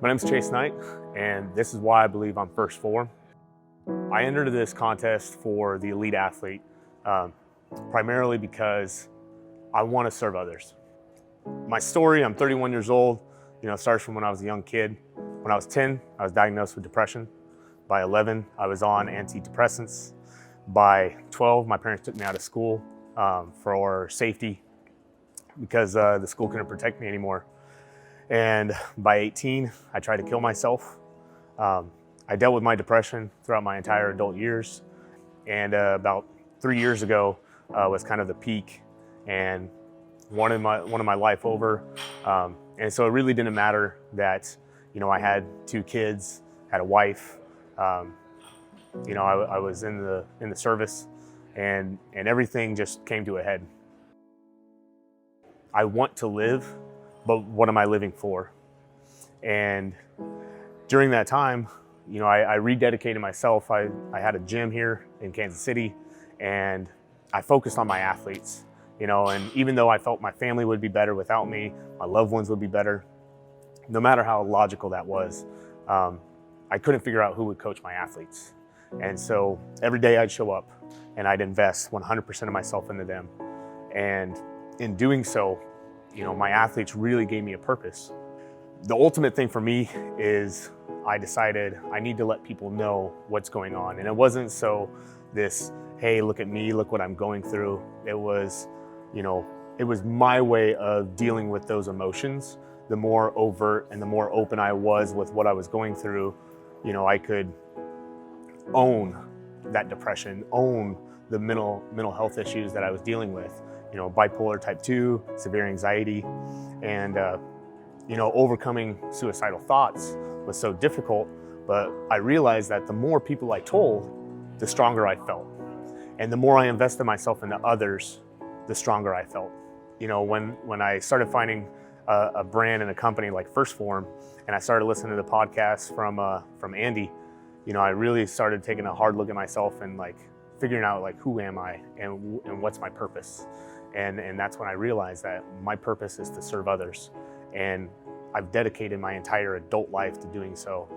My name's Chase Knight, and this is why I believe I'm first Phorm. I entered this contest for the elite athlete, primarily because I want to serve others. My story, I'm 31 years old, starts from when I was a young kid. When I was 10, I was diagnosed with depression. By 11, I was on antidepressants. By 12, my parents took me out of school for safety because the school couldn't protect me anymore. And by 18, I tried to kill myself. I dealt with my depression throughout my entire adult years. And about 3 years ago was kind of the peak and wanted my life over. And so it really didn't matter that, I had 2 kids, had a wife. I was in the service, and everything just came to a head. I want to live, but what am I living for? And during that time, I rededicated myself. I had a gym here in Kansas City, and I focused on my athletes, and even though I felt my family would be better without me, my loved ones would be better, no matter how logical that was, I couldn't figure out who would coach my athletes. And so every day I'd show up and I'd invest 100% of myself into them. And in doing so, my athletes really gave me a purpose. The ultimate thing for me is I decided I need to let people know what's going on. And it wasn't so this, hey, look at me, look what I'm going through. It was, it was my way of dealing with those emotions. The more overt and the more open I was with what I was going through, I could own that depression, own the mental health issues that I was dealing with, bipolar type 2, severe anxiety, and overcoming suicidal thoughts was so difficult. But I realized that the more people I told, the stronger I felt. And the more I invested myself into others, the stronger I felt. When I started finding a brand and a company like First Phorm, and I started listening to the podcasts from Andy, I really started taking a hard look at myself and figuring out who am I and what's my purpose. And that's when I realized that my purpose is to serve others. And I've dedicated my entire adult life to doing so.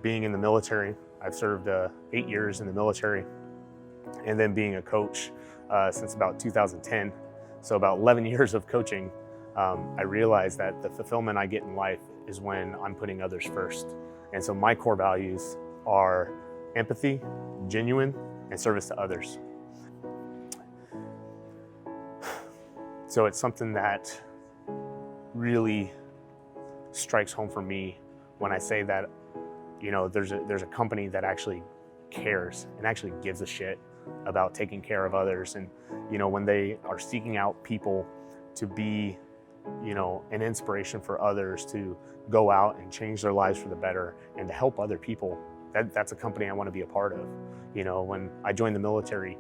Being in the military, I've served 8 years in the military, and then being a coach since about 2010. So about 11 years of coaching. I realized that the fulfillment I get in life is when I'm putting others first. And so my core values are empathy, genuine, and service to others. So it's something that really strikes home for me when I say that, there's a company that actually cares and actually gives a shit about taking care of others. And, when they are seeking out people to be, an inspiration for others to go out and change their lives for the better and to help other people, that's a company I want to be a part of. When I joined the military,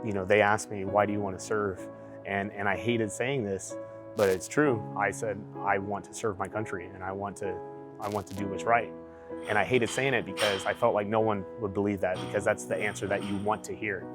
they asked me, why do you want to serve? And I hated saying this, but it's true. I said, I want to serve my country, and I want to do what's right. And I hated saying it because I felt like no one would believe that, because that's the answer that you want to hear.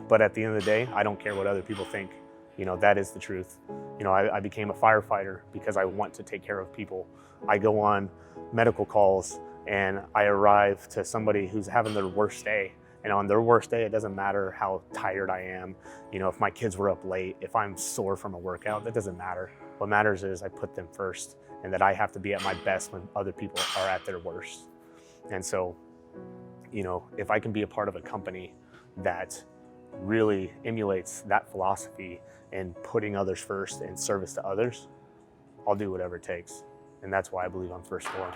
But at the end of the day, I don't care what other people think. That is the truth. I became a firefighter because I want to take care of people. I go on medical calls and I arrive to somebody who's having their worst day. And on their worst day, it doesn't matter how tired I am. If my kids were up late, if I'm sore from a workout, that doesn't matter. What matters is I put them first, and that I have to be at my best when other people are at their worst. And so, if I can be a part of a company that really emulates that philosophy and putting others first and service to others, I'll do whatever it takes. And that's why I believe I'm First Phorm.